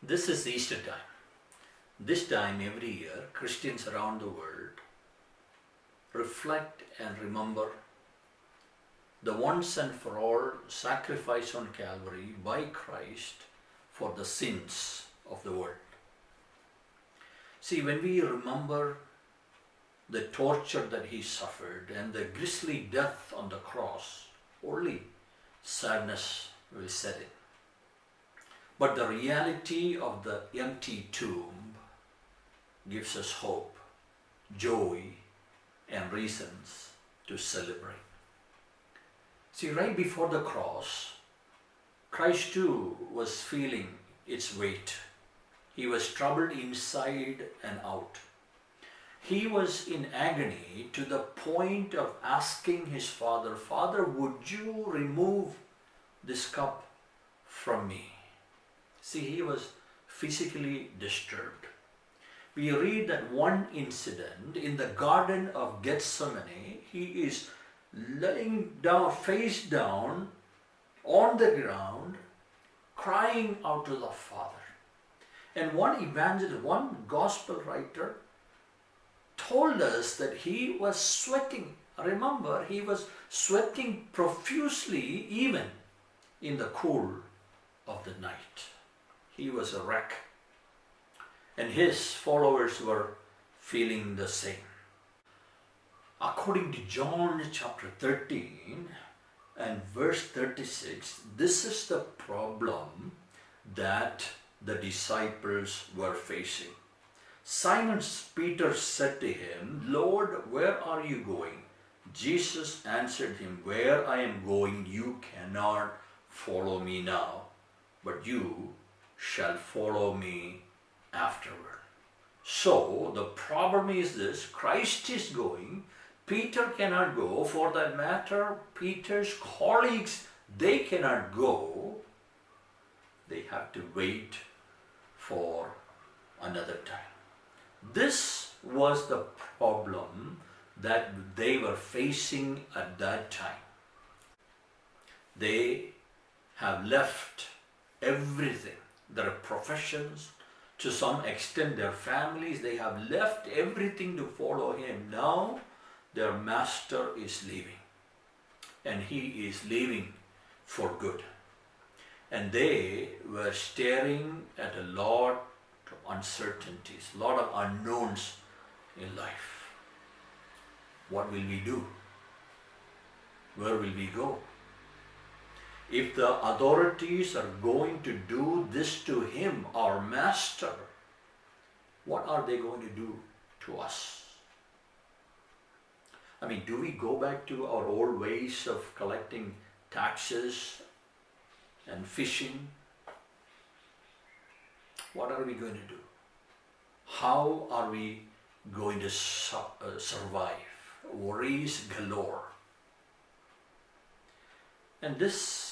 This is Easter time. This time every year, Christians around the world reflect and remember the once and for all sacrifice on Calvary by Christ for the sins of the world. See, when we remember the torture that he suffered and the grisly death on the cross, only sadness will set in. But the reality of the empty tomb gives us hope, joy, and reasons to celebrate. See, right before the cross, Christ too was feeling its weight. He was troubled inside and out. He was in agony to the point of asking his Father, "Father, would you remove this cup from me?" See, he was physically disturbed. We read that one incident in the Garden of Gethsemane, he is lying down, face down, on the ground, crying out to the Father. And one evangelist, one gospel writer, told us that he was sweating. Remember, he was sweating profusely even in the cool of the night. He was a wreck. And his followers were feeling the same. According to John chapter 13 and verse 36, this is the problem that the disciples were facing. Simon Peter said to him, "Lord, where are you going?" Jesus answered him, "Where I am going, you cannot follow me now, but you shall follow me afterward." So the problem is this: Christ is going, Peter cannot go. For that matter, Peter's colleagues, they cannot go. They have to wait for another time. This was the problem that they were facing at that time. They have left everything, their professions, to some extent their families, they have left everything to follow him. Now their master is leaving, and he is leaving for good. And they were staring at a lot of uncertainties, a lot of unknowns in life. What will we do? Where will we go? If the authorities are going to do this to him, our master, what are they going to do to us? I mean, do we go back to our old ways of collecting taxes and fishing? What are we going to do? How are we going to survive? Worries galore. And this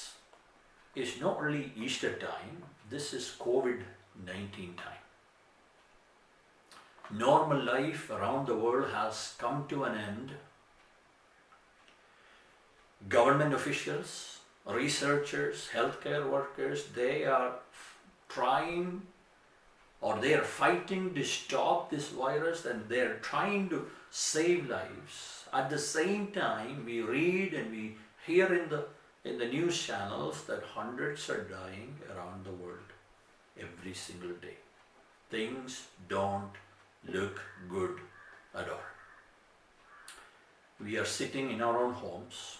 is not only Easter time, this is COVID-19 time. Normal life around the world has come to an end. Government officials, researchers, healthcare workers, they are trying or they are fighting to stop this virus, and they are trying to save lives. At the same time, we read and we hear in the news channels that hundreds are dying around the world every single day. Things don't look good at all. We are sitting in our own homes,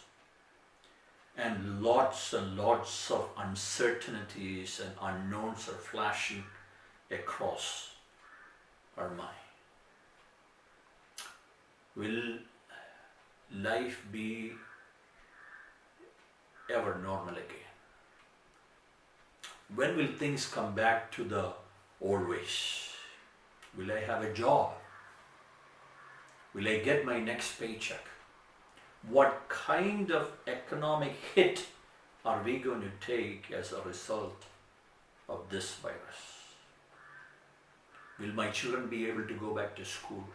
and lots of uncertainties and unknowns are flashing across our mind. Will life be ever normal again? When will things come back to the old ways? Will I have a job? Will I get my next paycheck? What kind of economic hit are we going to take as a result of this virus? Will my children be able to go back to school?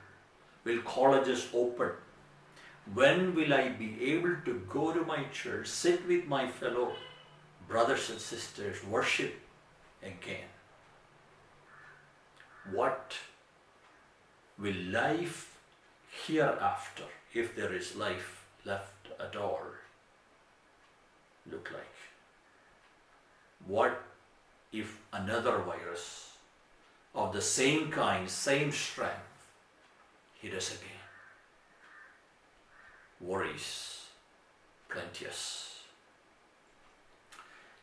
Will colleges open? When will I be able to go to my church, sit with my fellow brothers and sisters, worship again? what will life hereafter, if there is life left at all, look like? What if another virus of the same kind, same strength, hit us again? Worries plenteous.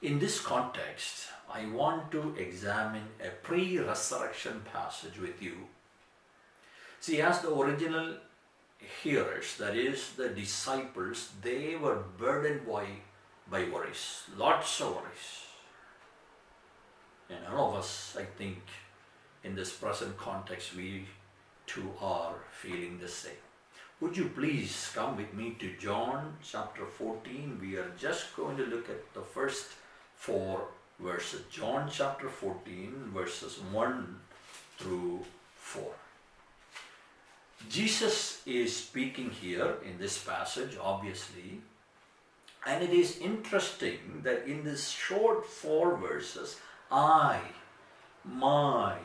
In this context, I want to examine a pre-resurrection passage with you. See, as the original hearers, that is the disciples, they were burdened by worries, lots of worries. And all of us, I think, in this present context, we too are feeling the same. Would you please come with me to John chapter 14? We are just going to look at the first 4 verses. John chapter 14, verses 1 through 4. Jesus is speaking here in this passage, obviously. And it is interesting that in this short 4 verses, I, my,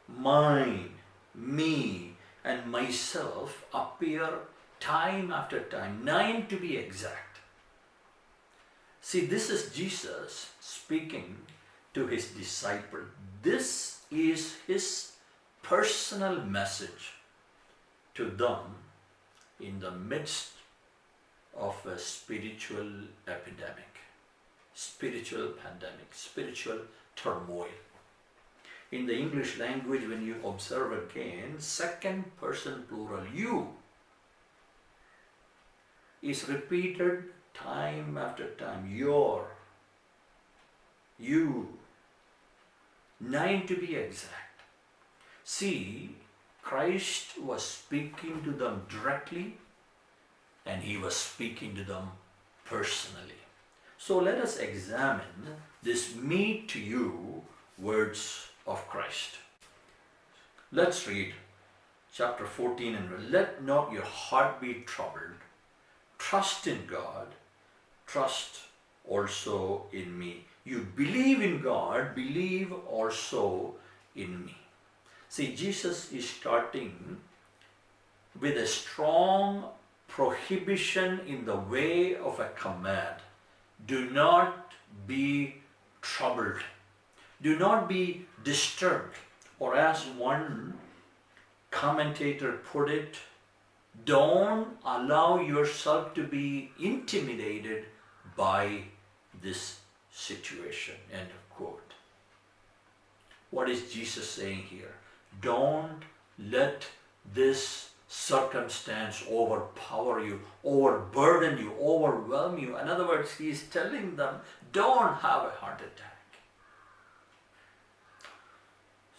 mine, me, and myself appear time after time, 9 to be exact. See, this is Jesus speaking to his disciple. This is his personal message to them in the midst of a spiritual epidemic, spiritual pandemic, spiritual turmoil. In the English language, when you observe again, second person plural, you, is repeated time after time. Your, you, 9 to be exact. See, Christ was speaking to them directly, and he was speaking to them personally. So let us examine this me to you words of Christ. Let's read chapter 14 and let not your heart be troubled. Trust in God, trust also in me. You believe in God, believe also in me. See, Jesus is starting with a strong prohibition in the way of a command. Do not be troubled. Do not be disturbed. Or as one commentator put it, don't allow yourself to be intimidated by this situation. End of quote. What is Jesus saying here? Don't let this circumstance overpower you, overburden you, overwhelm you. In other words, he is telling them, don't have a heart attack.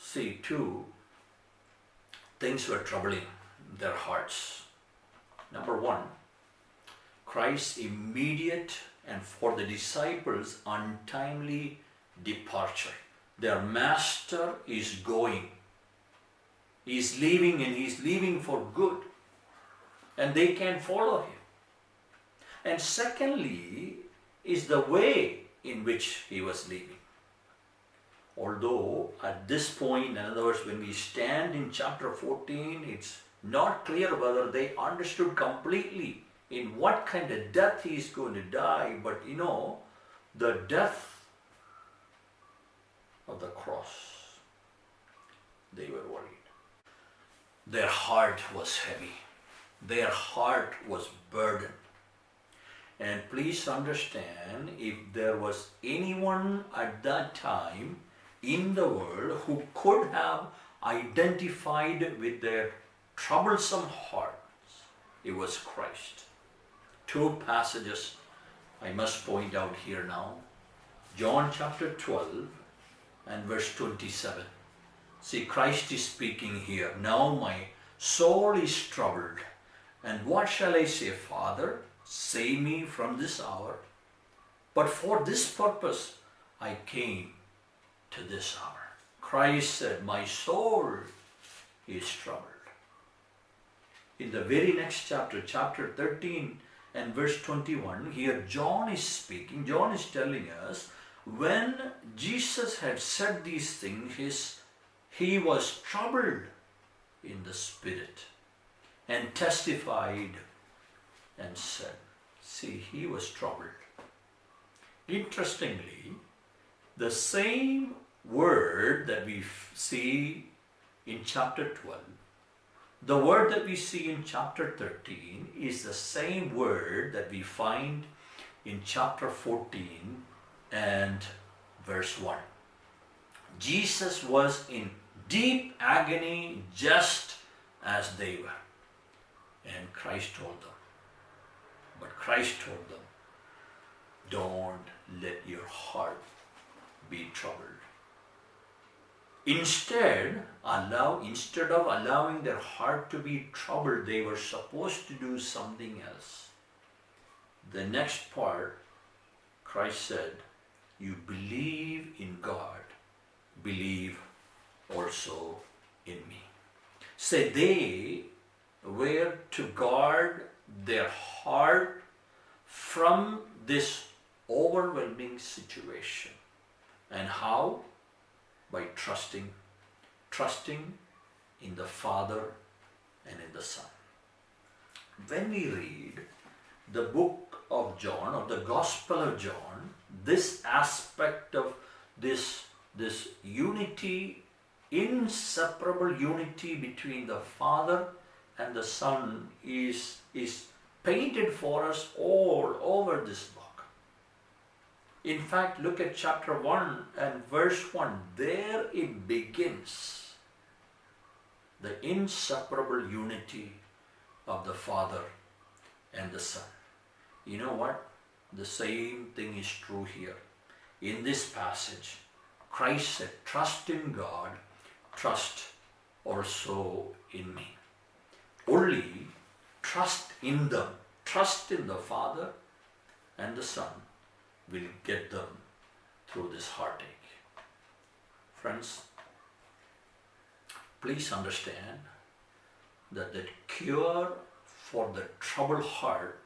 See, 2 things were troubling their hearts. Number 1, Christ's immediate and for the disciples untimely departure. Their master is going. He's leaving, and he's leaving for good. And they can't follow him. And secondly is the way in which he was leaving. Although at this point, in other words, when we stand in chapter 14, it's not clear whether they understood completely in what kind of death he is going to die. But you know, the death of the cross, they were worried. Their heart was heavy. Their heart was burdened. And please understand, if there was anyone at that time in the world who could have identified with their troublesome hearts, it was Christ. 2 passages I must point out here now. John chapter 12 and verse 27. See, Christ is speaking here. Now my soul is troubled. And what shall I say, Father? Save me from this hour. But for this purpose I came to this hour. Christ said, my soul is troubled. In the very next chapter, chapter 13 and verse 21, here John is speaking. John is telling us, when Jesus had said these things, his he was troubled in the spirit and testified and said, see, he was troubled. Interestingly, the same word that we see in chapter 12, the word that we see in chapter 13 is the same word that we find in chapter 14 and verse 1. Jesus was in deep agony just as they were. And Christ told them, but Christ told them, don't let your heart be troubled. Instead of allowing their heart to be troubled, they were supposed to do something else. The next part, Christ said, you believe in God, believe also in me. So they were to guard their heart from this overwhelming situation. And how? By trusting in the Father and in the Son. When we read the book of John, or the Gospel of John, this aspect of this unity, inseparable unity between the Father and the Son is painted for us all over this book. In fact, look at chapter 1 and verse 1. There it begins. The inseparable unity of the Father and the Son. You know what? The same thing is true here. In this passage, Christ said, trust in God, trust also in me. Only trust in them, trust in the Father and the Son will get them through this heartache. Friends, please understand that the cure for the troubled heart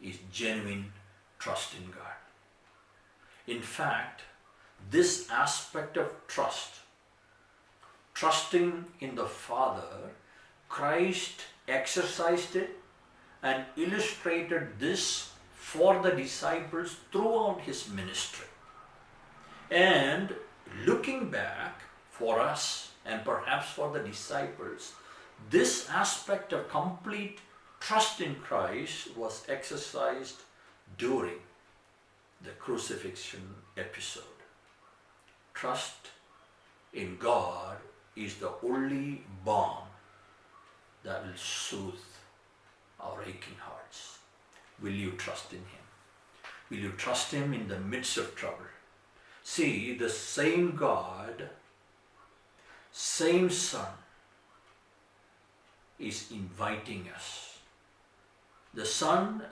is genuine trust in God. In fact, this aspect of trust, trusting in the Father, Christ exercised it and illustrated this for the disciples throughout his ministry. And looking back for us and perhaps for the disciples, this aspect of complete trust in Christ was exercised during the crucifixion episode. Trust in God is the only balm that will soothe our aching hearts. Will you trust in Him? Will you trust Him in the midst of trouble? See, the same God, same Son is inviting us. The Son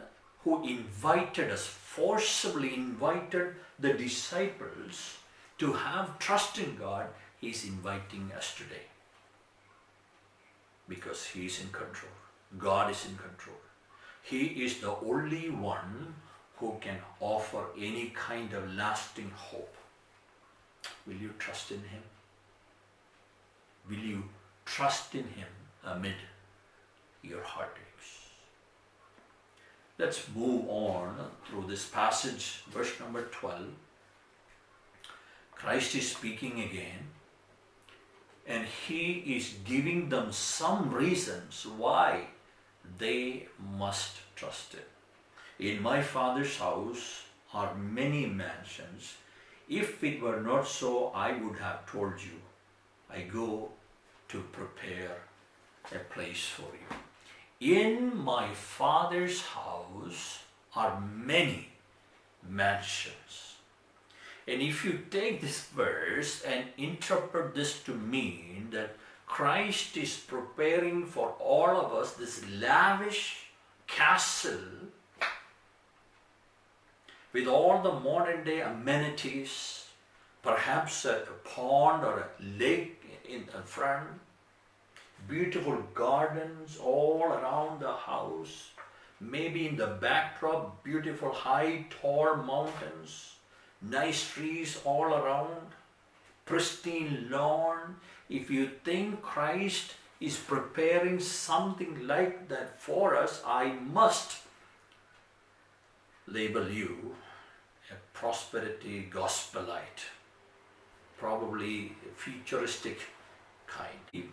who invited us, forcibly invited the disciples to have trust in God, He is inviting us today. Because He is in control. God is in control. He is the only one who can offer any kind of lasting hope. Will you trust in Him? Will you trust in Him amid your heartaches? Let's move on through this passage, verse number 12. Christ is speaking again, and He is giving them some reasons why they must trust Him. In my Father's house are many mansions. If it were not so, I would have told you. I go to prepare a place for you. In my Father's house are many mansions. And if you take this verse and interpret this to mean that Christ is preparing for all of us this lavish castle with all the modern day amenities, perhaps a pond or a lake in the front, beautiful gardens all around the house, maybe in the backdrop, beautiful high tall mountains, nice trees all around, pristine lawn, if you think Christ is preparing something like that for us, I must label you a prosperity gospelite, probably futuristic kind.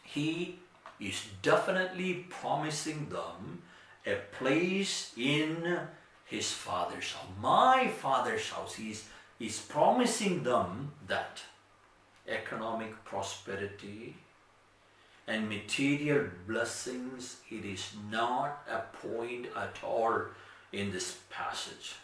He is definitely promising them a place in his Father's house, my Father's house. He's promising them that economic prosperity and material blessings, it is not a point at all in this passage.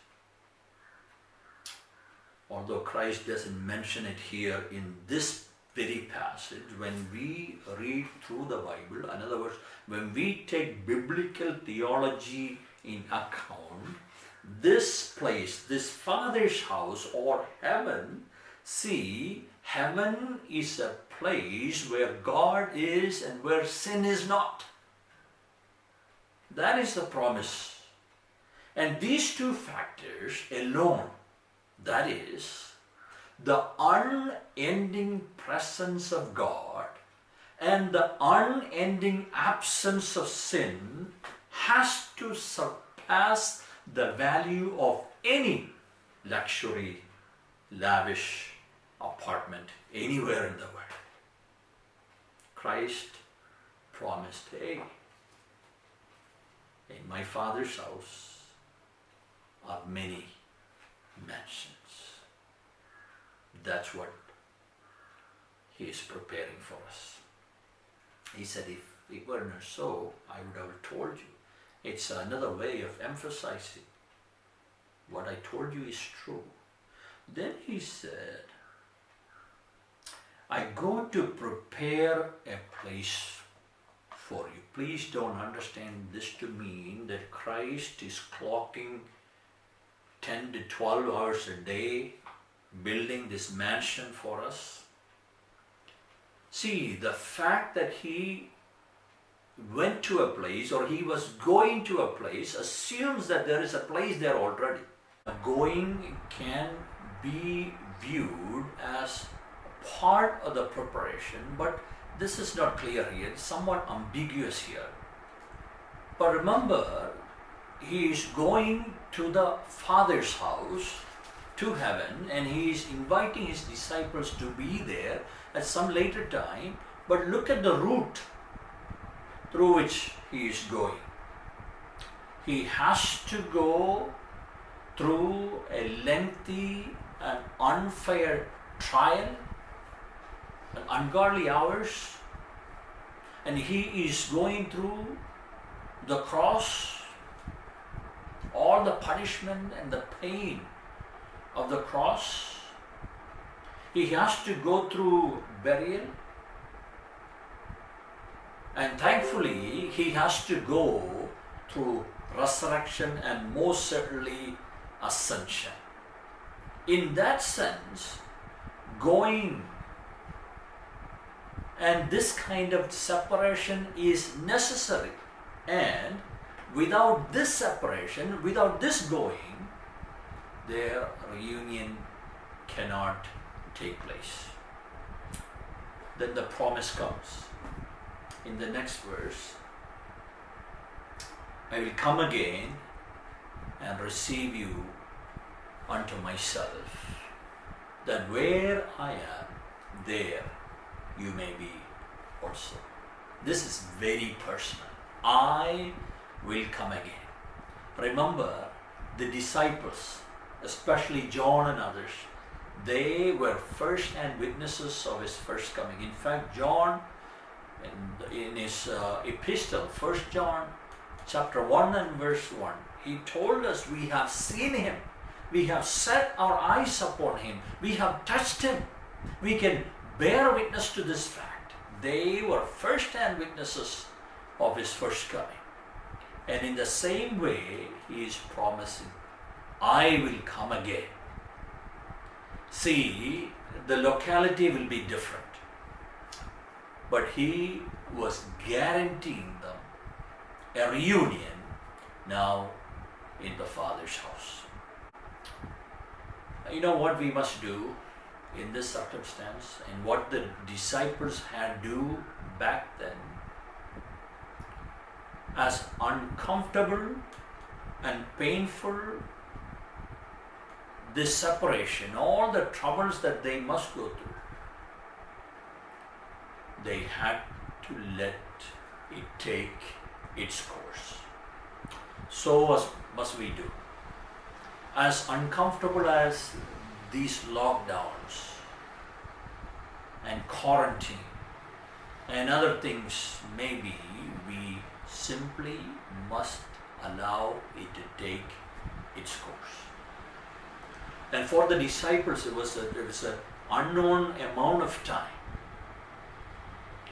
Although Christ doesn't mention it here in this very passage, when we read through the Bible, in other words, when we take biblical theology in account, this place, this Father's house or heaven, see, heaven is a place where God is and where sin is not. That is the promise. And these two factors alone, that is, the unending presence of God and the unending absence of sin, has to surpass the value of any luxury, lavish apartment anywhere in the world. Christ promised, hey, in my Father's house are many mansions. That's what he is preparing for us. He said, if it were not so, I would have told you. It's another way of emphasizing what I told you is true. Then he said, I go to prepare a place for you. Please don't understand this to mean that Christ is clocking 10 to 12 hours a day building this mansion for us. See, the fact that he went to a place or he was going to a place assumes that there is a place there already. Going can be viewed as part of the preparation, but this is not clear here. It's somewhat ambiguous here. But remember, he is going to the Father's house, to heaven, and he is inviting his disciples to be there at some later time. But look at the route through which he is going. He has to go through a lengthy and unfair trial, and ungodly hours, and he is going through the cross, all the punishment and the pain of the cross. He has to go through burial, and thankfully he has to go through resurrection and most certainly ascension. In that sense, going and this kind of separation is necessary, and without this separation, without this going, their reunion cannot take place. Then the promise comes in the next verse. I will come again and receive you unto myself, that where I am, there you may be also. This is very personal. I will come again. Remember, the disciples, especially John and others, they were first-hand witnesses of his first coming. In fact, John, in his epistle, 1 John chapter 1 and verse 1, he told us, we have seen him, we have set our eyes upon him, we have touched him. We can bear witness to this fact. They were first-hand witnesses of his first coming. And in the same way, he is promising, I will come again. See, the locality will be different, but he was guaranteeing them a reunion now in the Father's house. You know what we must do in this circumstance and what the disciples had to do back then, as uncomfortable and painful this separation, all the troubles that they must go through, they had to let it take its course. So must we do. As uncomfortable as these lockdowns and quarantine and other things may be, we simply must allow it to take its course. And for the disciples, it was an unknown amount of time.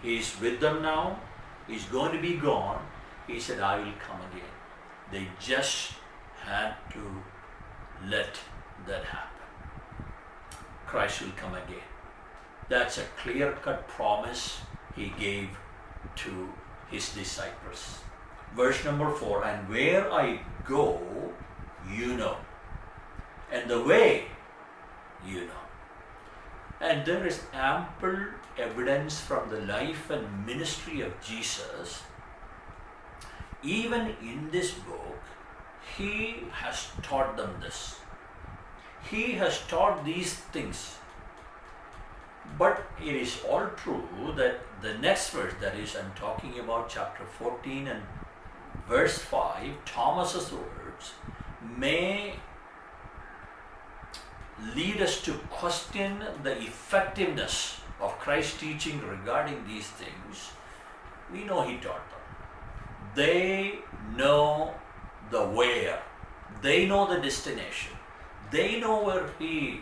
He is with them now. He's going to be gone. He said, I will come again. They just had to let that happen. Christ will come again. That's a clear-cut promise he gave to his disciples. Verse number 4, and where I go, you know. And the way, you know. And there is ample evidence from the life and ministry of Jesus. Even in this book, he has taught them this. He has taught these things. But it is all true that the next verse, that is, I'm talking about chapter 14 and verse 5, Thomas's words, may lead us to question the effectiveness of Christ's teaching regarding these things. We know he taught them. They know the where. They know the destination. They know where he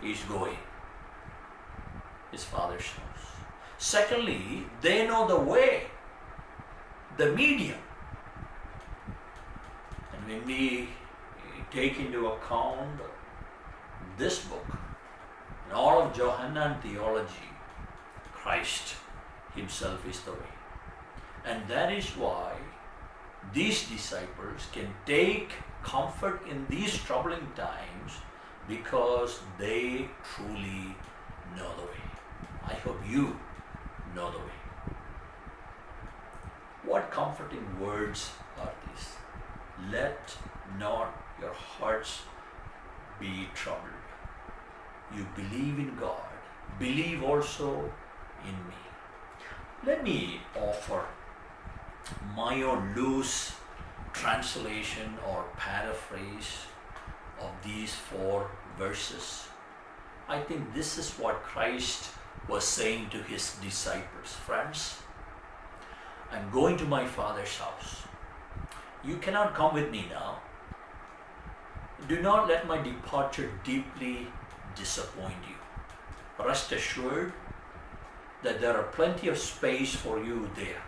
is going. His Father's house. Secondly, they know the way, the medium. And when we take into account this book and all of Johannine theology, Christ himself is the way. And that is why these disciples can take comfort in these troubling times, because they truly know the way. I hope you know the way. What comforting words are these? Let not your hearts be troubled. You believe in God, believe also in me. Let me offer my own loose translation or paraphrase of these 4 verses. I think this is what Christ was saying to his disciples. Friends, I'm going to my Father's house. You cannot come with me now. Do not let my departure deeply disappoint you. Rest assured that there are plenty of space for you there.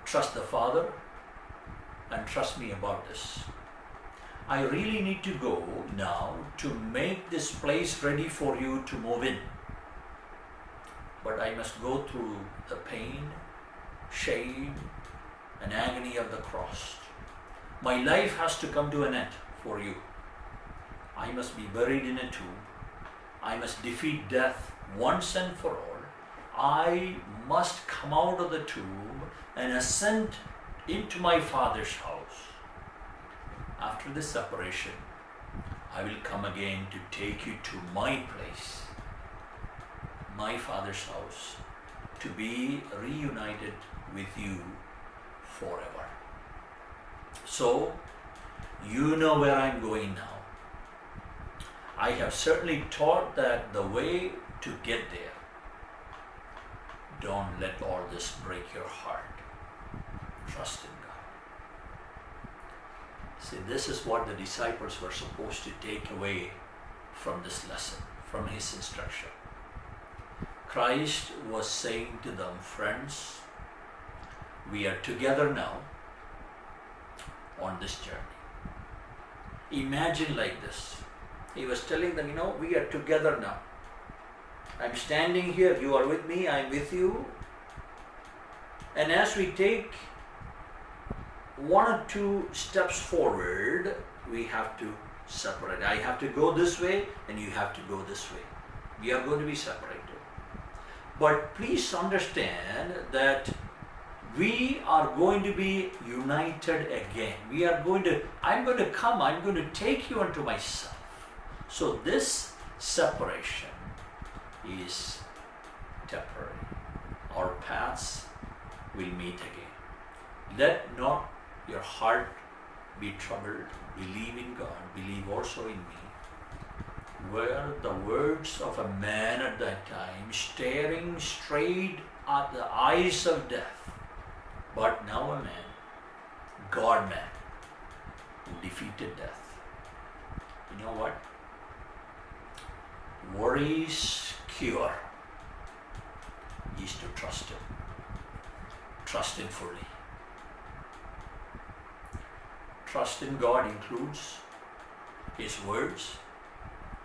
Trust the Father and trust me about this. I really need to go now to make this place ready for you to move in. But I must go through the pain, shame, and agony of the cross. My life has to come to an end for you. I must be buried in a tomb. I must defeat death once and for all. I must come out of the tomb and ascend into my Father's house. After this separation, I will come again to take you to my place, my Father's house, to be reunited with you forever. So, you know where I'm going now. I have certainly taught that the way to get there. Don't let all this break your heart. Trust in God. See, this is what the disciples were supposed to take away from this lesson, from his instruction. Christ was saying to them, friends, we are together now on this journey. Imagine like this. He was telling them, we are together now. I'm standing here, you are with me, I'm with you. And as we take 1 or 2 steps forward, we have to Separate. I have to go this way and you have to go this way. We are going to be separated. But please understand that we are going to be united again. I'm going to come, I'm going to take you unto myself. So this separation is temporary. Our paths will meet again. Let not your heart be troubled. Believe in God. Believe also in me. Were the words of a man at that time, staring straight at the eyes of death. But now a man, God-man, who defeated death. You know what? Worry's cure is to trust Him. Trust Him fully. Trust in God includes His words,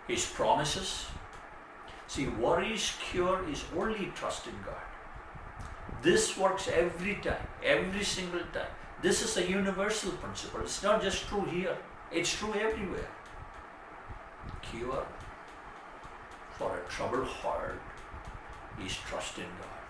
His promises. See, worry's cure is only trust in God. This works every time, every single time. This is a universal principle. It's not just true here, it's true everywhere. Cure for a troubled heart is trust in God.